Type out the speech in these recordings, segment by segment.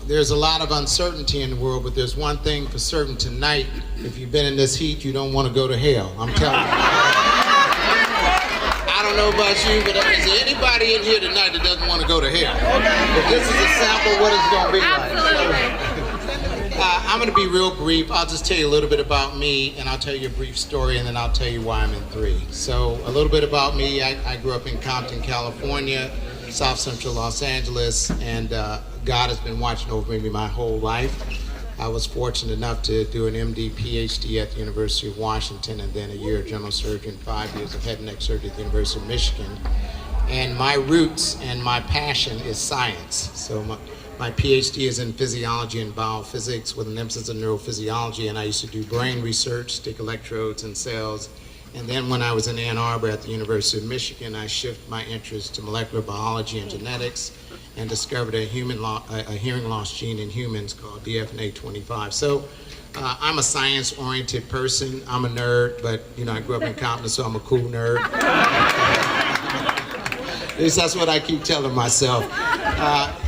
there's a lot of uncertainty in the world, but there's one thing for certain tonight. If you've been in this heat, you don't want to go to hell. I'm telling you. I don't know about you, but is there anybody in here tonight that doesn't want to go to hell? But this is a sample of what it's going to be like. So, I'm going to be real brief. I'll just tell you a little bit about me, and I'll tell you a brief story, and then I'll tell you why I'm in 3. So a little bit about me. I grew up in Compton, California, South Central Los Angeles, and God has been watching over me my whole life. I was fortunate enough to do an MD, PhD at the University of Washington, and then a year of general surgery and 5 years of head and neck surgery at the University of Michigan. And my roots and my passion is science. So my PhD is in physiology and biophysics with an emphasis in neurophysiology, and I used to do brain research, stick electrodes in cells. And then when I was in Ann Arbor at the University of Michigan, I shifted my interest to molecular biology and genetics and discovered a hearing loss gene in humans called DFNA25. So I'm a science-oriented person. I'm a nerd, but I grew up in Compton, so I'm a cool nerd. At least that's what I keep telling myself.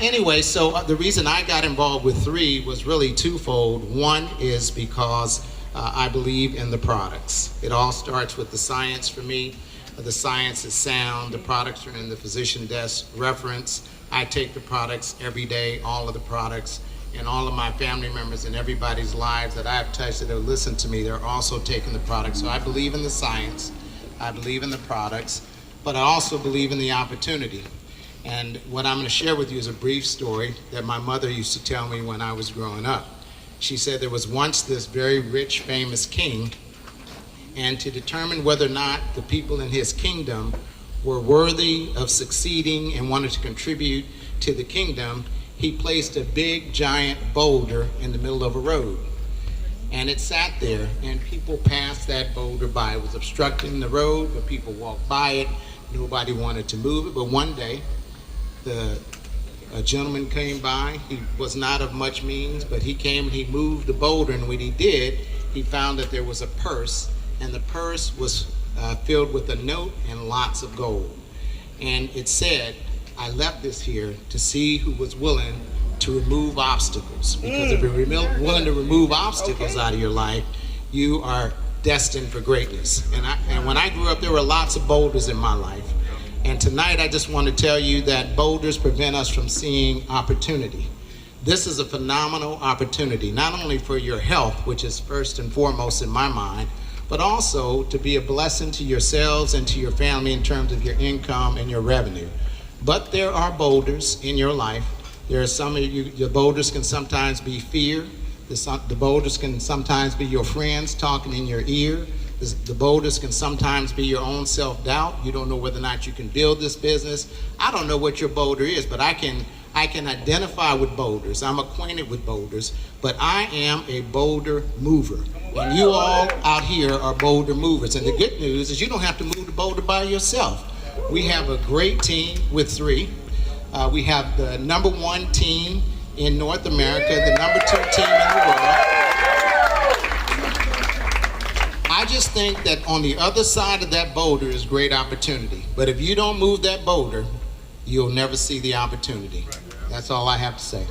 Anyway, so the reason I got involved with 3 was really twofold. One is because I believe in the products. It all starts with the science for me. The science is sound. The products are in the physician desk reference. I take the products every day, all of the products, and all of my family members and everybody's lives that I've touched that have listened to me, they're also taking the products. So I believe in the science. I believe in the products, but I also believe in the opportunity. And what I'm going to share with you is a brief story that my mother used to tell me when I was growing up. She said there was once this very rich, famous king, and to determine whether or not the people in his kingdom were worthy of succeeding and wanted to contribute to the kingdom, he placed a big, giant boulder in the middle of a road. And it sat there, and people passed that boulder by. It was obstructing the road, but people walked by it. Nobody wanted to move it, but one day, a gentleman came by. He was not of much means, but he came and he moved the boulder, and when he did, he found that there was a purse, and the purse was filled with a note and lots of gold. And it said, I left this here to see who was willing to remove obstacles. Because if you're willing to remove obstacles out of your life, you are destined for greatness. And when I grew up, there were lots of boulders in my life. And tonight I just want to tell you that boulders prevent us from seeing opportunity. This is a phenomenal opportunity, not only for your health, which is first and foremost in my mind, but also to be a blessing to yourselves and to your family in terms of your income and your revenue. But there are boulders in your life. There are some of you, your boulders can sometimes be fear. The boulders can sometimes be your friends talking in your ear. The boulders can sometimes be your own self-doubt. You don't know whether or not you can build this business. I don't know what your boulder is, but I can identify with boulders. I'm acquainted with boulders, but I am a boulder mover. And you all out here are boulder movers. And the good news is you don't have to move the boulder by yourself. We have a great team with 3. We have the #1 team in North America, the #2 team in the world. I just think that on the other side of that boulder is great opportunity. But if you don't move that boulder, you'll never see the opportunity. That's all I have to say.